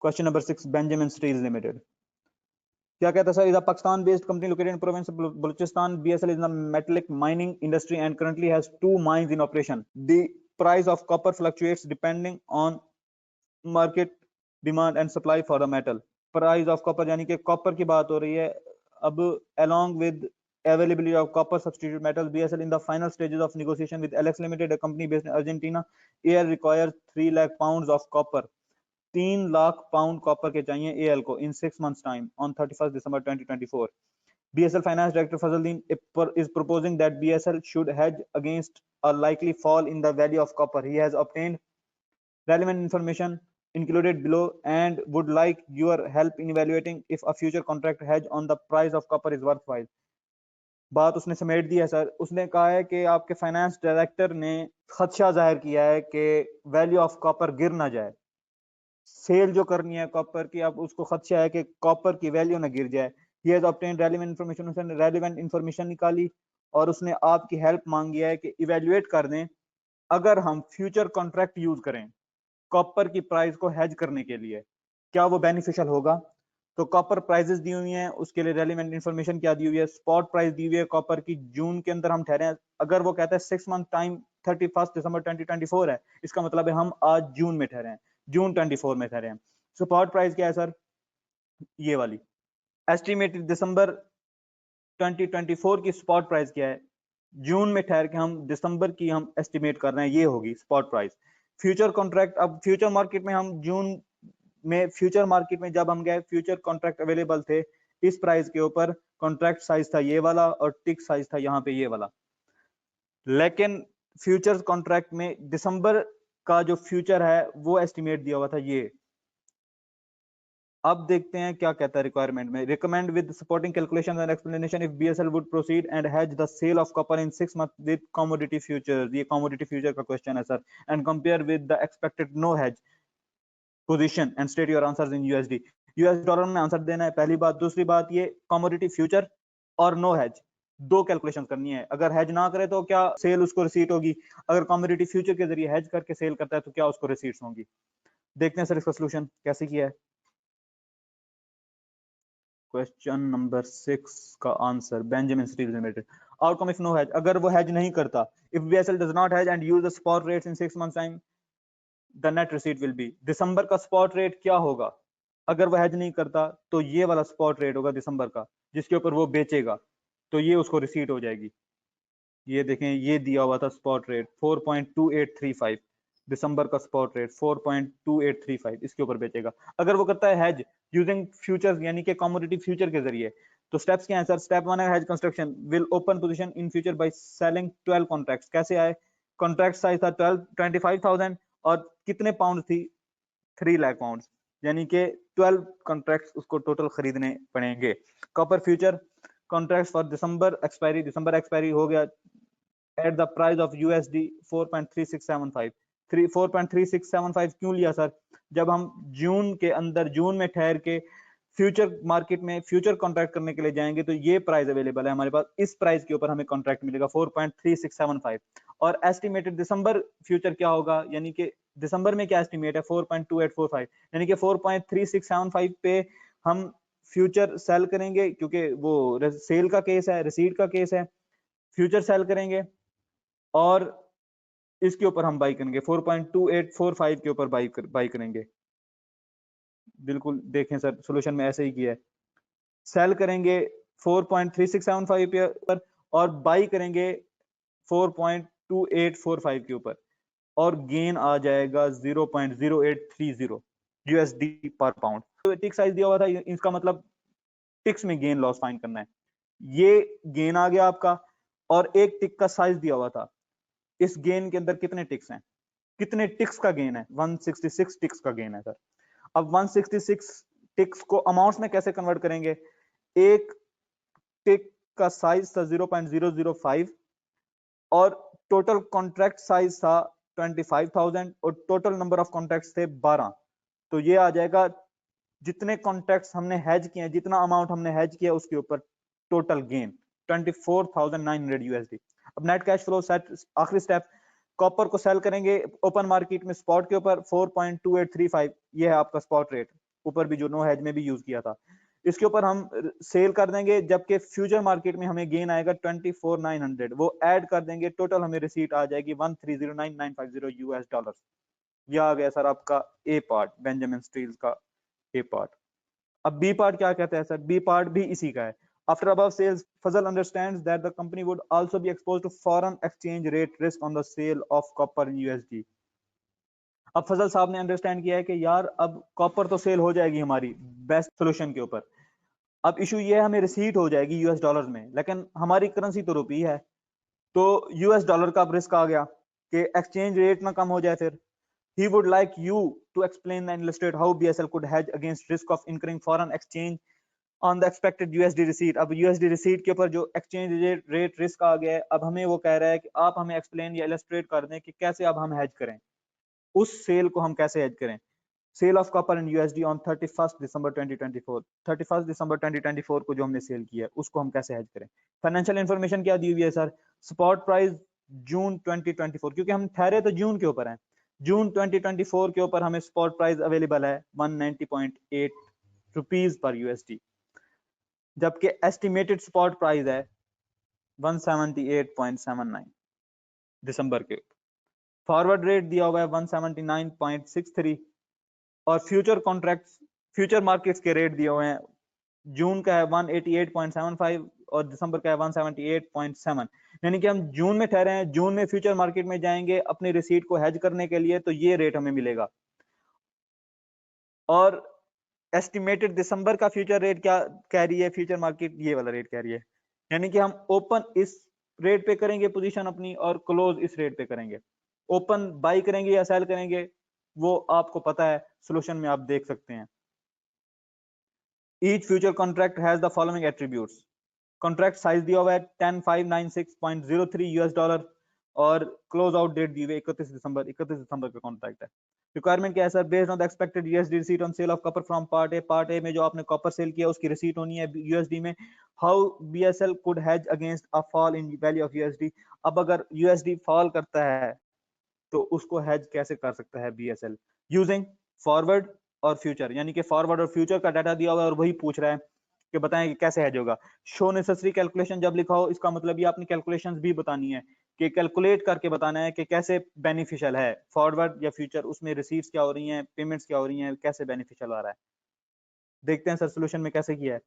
Question number 6, Benjamin Steel limited क्या कहता है sir? Is a Pakistan based company located in province Balochistan. BSL is in the metallic mining industry and currently has 2 mines in operation. The price of copper fluctuates depending on market demand and supply for the metal. Price of copper यानी कि copper की बात हो रही है. अब along with availability of copper substitute metals, BSL in the final stages of negotiation with LX Limited, a company based in Argentina. AL requires 3 lakh pounds of copper. 3 lakh pound copper के चाहिए AL को इन 6 months time on 31st December 2024. BSL Finance Director Fazaldin is proposing that BSL should hedge against a likely fall in the value of copper. He has obtained relevant information included below and would like your help in evaluating if a future contract hedge on the price of copper is worthwhile. बात उसने समेट दी है sir. उसने कहा है कि आपके finance director ने खदशा जाहिर किया है कि वैल्यू ऑफ कॉपर गिर ना जाए. सेल जो करनी है कॉपर की, अब उसको खदशा है कि कॉपर की वैल्यू ना गिर जाए. He has obtained relevant information. उसने relevant information निकाली और उसने आपकी हेल्प मांगी है कि इवेल्युएट कर दें अगर हम फ्यूचर कॉन्ट्रैक्ट यूज करें कॉपर की प्राइस को हेज करने के लिए क्या वो बेनिफिशियल होगा. तो कॉपर प्राइसेस दी हुई हैं, उसके लिए रेलिवेंट इंफॉर्मेशन क्या दी हुई है. स्पॉट प्राइस दी हुई है कॉपर की जून के अंदर हम ठहरे हैं. अगर वो कहता है 6 मंथ टाइम 31st December 2024 है, इसका मतलब है हम आज जून में ठहरे हैं, जून 24 में ठहरे हैं. स्पॉट प्राइस क्या है सर? ये वाली एस्टिमेटेड दिसंबर 2024 की स्पॉट प्राइस क्या है. जून में ठहर के हम दिसंबर की हम एस्टिमेट कर रहे हैं, ये होगी स्पॉट प्राइस. फ्यूचर कॉन्ट्रैक्ट, अब फ्यूचर मार्केट में हम जून में फ्यूचर मार्केट में जब हम गए फ्यूचर कॉन्ट्रैक्ट अवेलेबल थे इस प्राइस के ऊपर. कॉन्ट्रैक्ट साइज था ये वाला और टिक साइज था यहाँ पे ये वाला. लेकिन फ्यूचर्स कॉन्ट्रैक्ट में दिसंबर का जो फ्यूचर है वो एस्टिमेट दिया हुआ था ये. अब देखते हैं क्या कहता है रिक्वायरमेंट में. Recommend with supporting calculations and explanation if BSL would proceed and hedge the sale of copper in 6 month with commodity futures. ये कमोडिटी फ्यूचर का क्वेश्चन है sir. And compare with the expected no hedge position and state your answers in USD. US dollar में answer देना है पहली बात. दूसरी बात ये कमोडिटी फ्यूचर और नो हेज दो कैलकुलेशन करनी है. अगर हेज ना करे तो क्या सेल उसको रिसीट होगी, अगर कमोडिटी फ्यूचर के जरिए हेज करके सेल करता है तो क्या उसको रिसीट्स होंगी. देखते हैं सर इसका सोल्यूशन कैसे किया है. क्वेश्चन नंबर 6 का answer Benjamin Steel Limited. Outcome if no hedge, अगर वो हेज नहीं करता, if BSL does not hedge and use the spot rates in 6 months time the net receipt will be. दिसंबर का स्पॉट रेट क्या होगा अगर वो हेज नहीं करता? तो ये वाला स्पॉट रेट होगा दिसंबर का जिसके ऊपर वो बेचेगा, तो ये उसको रिसीट हो जाएगी. ये देखें ये दिया हुआ था स्पॉट रेट 4.2835. दिसंबर का स्पॉट रेट 4.2835, इसके ऊपर बेचेगा. अगर वो करता है हेज यूजिंग फ्यूचर्स यानी कि कमोडिटी फ्यूचर के जरिए, तो स्टेप्स क्या हैं सर? स्टेप 1 है hedge construction. Will open position in future by selling 12 contracts. कैसे आए? कॉन्ट्रैक्ट साइज था 25,000 और कितने पाउंड थी? 3 लाख पाउंड, यानी कि 12 कॉन्ट्रैक्ट्स उसको टोटल खरीदने पड़ेंगे. Copper future contracts for December expiry, December expiry हो गया at the price of USD 4.3675. 4.3675 क्यों लिया सर? जब हम जून के अंदर जून में ठहर के फ्यूचर मार्केट में फ्यूचर कॉन्ट्रैक्ट करने के लिए जाएंगे तो ये प्राइस अवेलेबल है हमारे पास, इस प्राइस के ऊपर हमें कॉन्ट्रैक्ट मिलेगा 4.3675. और एस्टिमेटेड दिसंबर फ्यूचर क्या होगा, यानी कि दिसंबर में क्या एस्टिमेट है? 4.2845, यानी कि 4.3675 पे हम फ्यूचर सेल करेंगे क्योंकि वो सेल का केस है, रिसीट का केस है. फ्यूचर सेल करेंगे और इसके ऊपर हम बाई करेंगे 4.2845 के ऊपर बाई करेंगे. बिल्कुल देखें सर सॉल्यूशन में ऐसे ही किया है. सेल करेंगे 4.3675 पे ऊपर और बाई करेंगे 4.2845 के ऊपर और गेन आ जाएगा 0.0830 यूएसडी पर पाउंड. तो टिक साइज दिया हुआ था, इसका मतलब टिक्स में गेन लॉस फाइंड करना है. ये गेन आ गया आपका और एक टिक का साइज दिया हुआ था. इस गेन के अंदर कितने टिक्स हैं? कितने टिक्स का गेन है? 166 टिक्स का गेन है सर. अब 166 टिक्स को अमाउंट्स में कैसे कन्वर्ट करेंगे? एक टिक का साइज था 0.005 और टोटल कॉन्ट्रैक्ट साइज था 25,000 और टोटल नंबर ऑफ कॉन्ट्रैक्ट्स थे 12. तो ये आ जाएगा जितने कॉन्ट्रैक्ट्स हमने हेज किए हैं, जितना अमाउंट हमने हेज किया उसके ऊपर टोटल गेन 24,900 यूएसडी. अब नेट कैश फ्लो सेट, आखिरी स्टेप, कॉपर को सेल करेंगे ओपन मार्केट में स्पॉट के ऊपर 4.2835, ये है आपका स्पॉट रेट. ऊपर भी जो नो हेज में भी यूज किया था, इसके ऊपर हम सेल कर देंगे, जबकि फ्यूचर मार्केट में हमें गेन आएगा 24,900, वो ऐड कर देंगे, टोटल हमें रिसीट आ जाएगी 130,950 यूएस डॉलर। यह आ गया सर आपका ए पार्ट, बेंजामिन स्टील्स का ए पार्ट। अब बी पार्ट क्या कहते हैं सर? बी पार्ट भी इसी का है। After above sales, Fazal understands that the company would also be exposed to foreign exchange rate risk on the sale of copper in USD. अब फजल साहब ने अंडरस्टैंड किया है कि यार अब कॉपर तो सेल हो जाएगी हमारी बेस्ट सोल्यूशन के ऊपर, अब इशू ये है हमें रिसीट हो जाएगी यूएस डॉलर में, लेकिन हमारी करेंसी तो रुपी है, तो यूएस डॉलर का अब रिस्क आ गया कि एक्सचेंज रेट ना कम हो जाए। फिर he would like you to explain and illustrate how BSL could hedge against risk of incurring foreign exchange on the expected USD receipt। अब USD receipt के ऊपर जो एक्सचेंज रेट रिस्क आ गया है, अब हमें वो कह रहा है कि आप हमें एक्सप्लेन या इलस्ट्रेट कर दें कि कैसे अब हम हेज करें, उस सेल को हम कैसे हेज करें। Sale of copper in USD on 31 दिसंबर 2024, 31 दिसंबर 2024 को जो हमने सेल किया है उसको हम कैसे हेज करें। फाइनेंशियल इंफॉर्मेशन क्या दी हुई है सर? स्पॉट प्राइस जून 2024, क्योंकि हम ठहरे तो जून के ऊपर हैं, जून 2024 के ऊपर हमें स्पॉट प्राइस अवेलेबल है 190.8 रुपीज पर यूएसडी, जबकि एस्टिमेटेड स्पॉट प्राइस है 178.79 दिसंबर के। फॉरवर्ड रेट दिया हुआ है 179.63 और फ्यूचर कॉन्ट्रैक्ट्स फ्यूचर मार्केट्स के रेट दिए हुए हैं, जून का है 188.75 और दिसंबर का है 178.7, यानी कि हम जून में ठहरे हैं, जून में फ्यूचर मार्केट में जाएंगे अपनी रिसीट को हेज करने के लिए तो ये रेट हमें मिलेगा। और एस्टिमेटेड दिसंबर का फ्यूचर रेट क्या कह रही है फ्यूचर मार्केट? ये वाला रेट कह रही है, यानी कि हम ओपन इस रेट पे करेंगे पोजीशन अपनी और क्लोज इस रेट पे करेंगे। ओपन बाई करेंगे या सेल करेंगे वो आपको पता है, सोल्यूशन में आप देख सकते हैं। Each future contract has the following attributes. Contract size दिया हुआ है 10596.03 यूएस डॉलर और क्लोज आउट डेट दी हुई है 31 दिसंबर का कॉन्ट्रैक्ट है। रिक्वायरमेंट क्या है sir? Based on the expected USD receipt on sale of copper from part A में जो आपने कॉपर सेल किया उसकी रिसीट होनी है यूएसडी में। How BSL could hedge against a fall in value of USD. अब अगर यूएसडी फॉल करता है तो उसको हेज कैसे कर सकता है बीएसएल? यूजिंग फॉरवर्ड और फ्यूचर, यानी कि फॉरवर्ड और फ्यूचर का डाटा दिया हुआ है और वही पूछ रहा है कि बताएं कि कैसे हेज होगा। शो नेसेसरी कैलकुलेशन जब लिखा हो इसका मतलब ये आपने कैलकुलेशंस भी बतानी है कि कैलकुलेट करके बताना है कि कैसे बेनिफिशियल है फॉरवर्ड या फ्यूचर, उसमें रिसीट्स क्या हो रही हैं, पेमेंट्स क्या हो रही हैं, कैसे बेनिफिशियल आ रहा है। देखते हैं सर सोल्यूशन में कैसे किया है।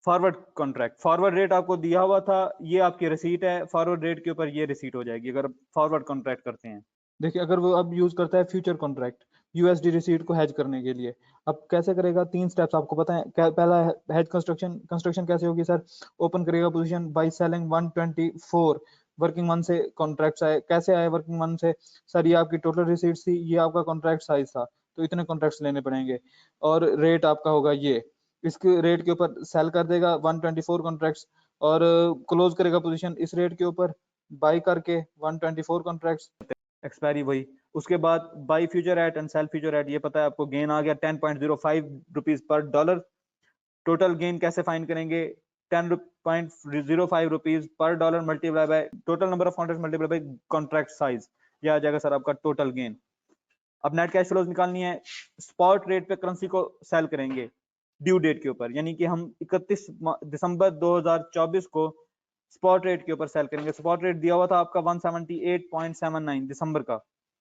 फॉरवर्ड कॉन्ट्रैक्ट, फॉरवर्ड रेट आपको दिया हुआ था, ये आपकी रिसीट है, फॉरवर्ड रेट के ऊपर ये रिसीट हो जाएगी अगर फॉरवर्ड कॉन्ट्रैक्ट करते हैं। देखिए अगर वो अब यूज करता है फ्यूचर कॉन्ट्रैक्ट यूएसडी रिसीट को हेज करने के लिए, अब कैसे करेगा? 3 स्टेप्स आपको पता है। पहला हेज कंस्ट्रक्शन कैसे होगी सर? ओपन करेगा position by selling 124 working month से कॉन्ट्रैक्ट्स आए। कैसे आए वर्किंग मंथ से? सर ये आपकी टोटल रिसीट थी, ये आपका कॉन्ट्रैक्ट साइज था, तो इतने कॉन्ट्रैक्ट्स लेने पड़ेंगे और रेट आपका होगा ये, इसके रेट के ऊपर सेल कर देगा 124 कॉन्ट्रैक्ट्स और क्लोज करेगा पोजीशन इस रेट के ऊपर बाय करके 124 कॉन्ट्रैक्ट्स, एक्सपायरी वही। उसके बाद buy future at end sell future at, ये पता है आपको, गेन आ गया 10.05 rupees per dollar. Total gain कैसे फाइंड करेंगे? 10.05 rupees per dollar multiply by total number of contract multiply by contract size, यह आ जाएगा सर आपका टोटल गेन। अब नेट कैश फ्लोज निकालनी है, स्पॉट रेट पे करेंसी को सेल करेंगे ड्यू डेट के ऊपर, यानी कि हम 31 दिसंबर 2024 को स्पॉट रेट के ऊपर सेल करेंगे। स्पॉट रेट दिया हुआ था आपका 178.79 दिसंबर का,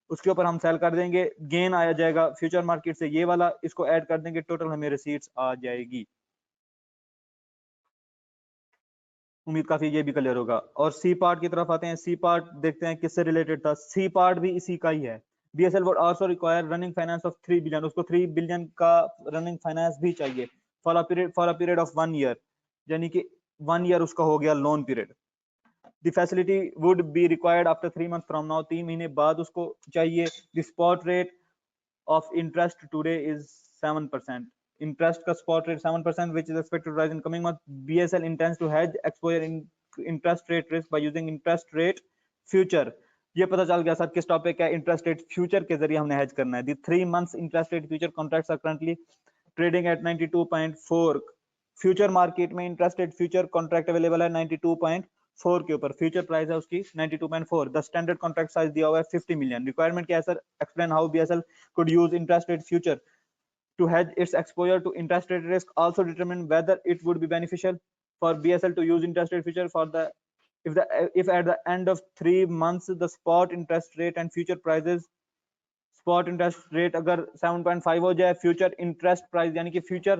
उसके ऊपर हम सेल कर देंगे, गेन आया जाएगा फ्यूचर मार्केट से ये वाला, इसको ऐड कर देंगे, टोटल हमें रिसीट्स आ जाएगी। उम्मीद काफी ये भी क्लियर होगा। और सी पार्ट की तरफ आते हैं। सी पार्ट देखते हैं किससे रिलेटेड था। सी पार्ट भी इसी का ही है। BSL would also require running finance of 3 billion, उसको 3 बिलियन का रनिंग फाइनेंस भी चाहिए for a period of 1 year, यानी कि 1 ईयर उसका हो गया loan period. The facility would be required after 3 month from now, 3 महीने बाद उसको चाहिए। The spot rate of interest today is 7%, interest का spot rate 7% which is expected to rise in coming month. BSL intends to hedge exposure in interest rate risk by using interest rate future। ये पता चल गया sir किस topic है, interest rate future के जरिए हमने हेज करना है। The 3 months interest rate future contracts are currently trading at 92.4। Future market में interest rate future contract available है 92.4 के ऊपर, फ्यूचर प्राइस है उसकी 92.4। द स्टैंडर्ड कॉन्ट्रैक्ट साइज दिया हुआ है 50 मिलियन। रिक्वायरमेंट क्या है sir? Explain how BSL could use interest rate future to hedge its exposure to interest rate risk, also determine whether it would be beneficial for BSL to use interest rate future for the if at the end of 3 months the spot interest rate and future prices, spot interest rate अगर 7.5 हो जाए, future interest price यानी कि future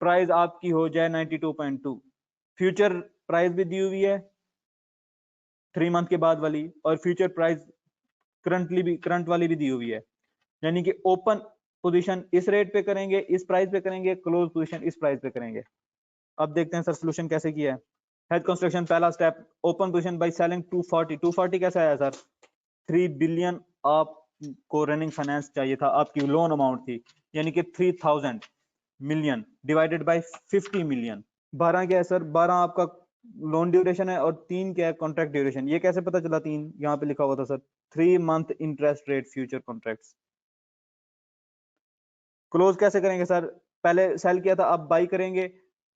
price आपकी हो जाए 92.2, future price भी दी हुई है 3 मंथ के बाद वाली, और फ्यूचर प्राइस करंट वाली भी दी हुई है, यानी कि ओपन पोजीशन इस रेट पे करेंगे, इस प्राइस पे करेंगे, क्लोज पोजीशन इस प्राइस पे करेंगे। अब देखते हैं सर सोल्यूशन कैसे किया है। हेज कंस्ट्रक्शन पहला step, open position by selling 240 कैसे आया सर? 3 बिलियन आपको रनिंग फाइनेंस चाहिए था, आपकी लोन अमाउंट थी, यानी कि 3000 मिलियन डिवाइडेड बाय 50 मिलियन। 12 क्या है सर? 12 आपका लोन ड्यूरेशन है और 3 क्या है? Contract duration. ये कैसे पता चला 3? यहाँ पे लिखा हुआ था sir 3 month interest rate future contracts. Close कैसे करेंगे सर? पहले सेल किया था, अब बाई करेंगे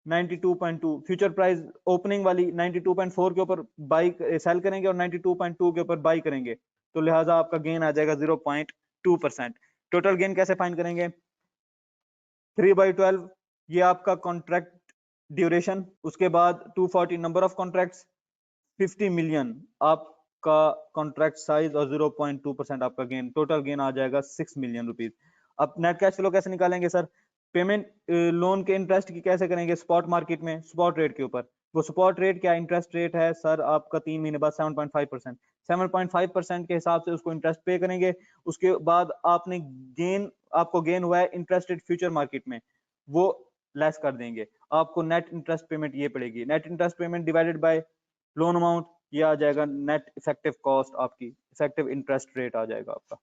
92.2, फ्यूचर प्राइस ओपनिंग वाली 92.4 के ऊपर बाई सेल करेंगे और 92.2 के ऊपर बाई करेंगे, तो लिहाजा आपका गेन आ जाएगा 0.2%। टोटल गेन कैसे फाइंड करेंगे? 3/12 ये आपका कॉन्ट्रैक्ट ड्यूरेशन, उसके बाद 240 नंबर ऑफ कॉन्ट्रैक्ट्स, 50 मिलियन आपका कॉन्ट्रैक्ट साइज और 0.2% आपका गेन, टोटल गेन आ जाएगा 6 मिलियन रुपीज। अब नेट कैश फ्लो कैसे निकालेंगे सर? पेमेंट लोन के इंटरेस्ट की कैसे करेंगे? स्पॉट मार्केट में स्पॉट रेट के ऊपर। वो स्पॉट रेट क्या इंटरेस्ट रेट है सर आपका 3 महीने बाद? 7.5%। 7.5% के हिसाब से उसको इंटरेस्ट पे करेंगे। उसके बाद आपने गेन, आपको गेन हुआ है इंटरेस्ट रेट फ्यूचर मार्केट में, वो लेस कर देंगे, आपको नेट इंटरेस्ट पेमेंट ये पड़ेगी। Net interest payment divided by loan amount, ये आ जाएगा नेट इफेक्टिव कॉस्ट, आपकी इफेक्टिव इंटरेस्ट रेट आ जाएगा आपका।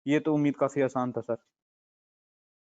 ये तो उम्मीद काफी आसान था सर।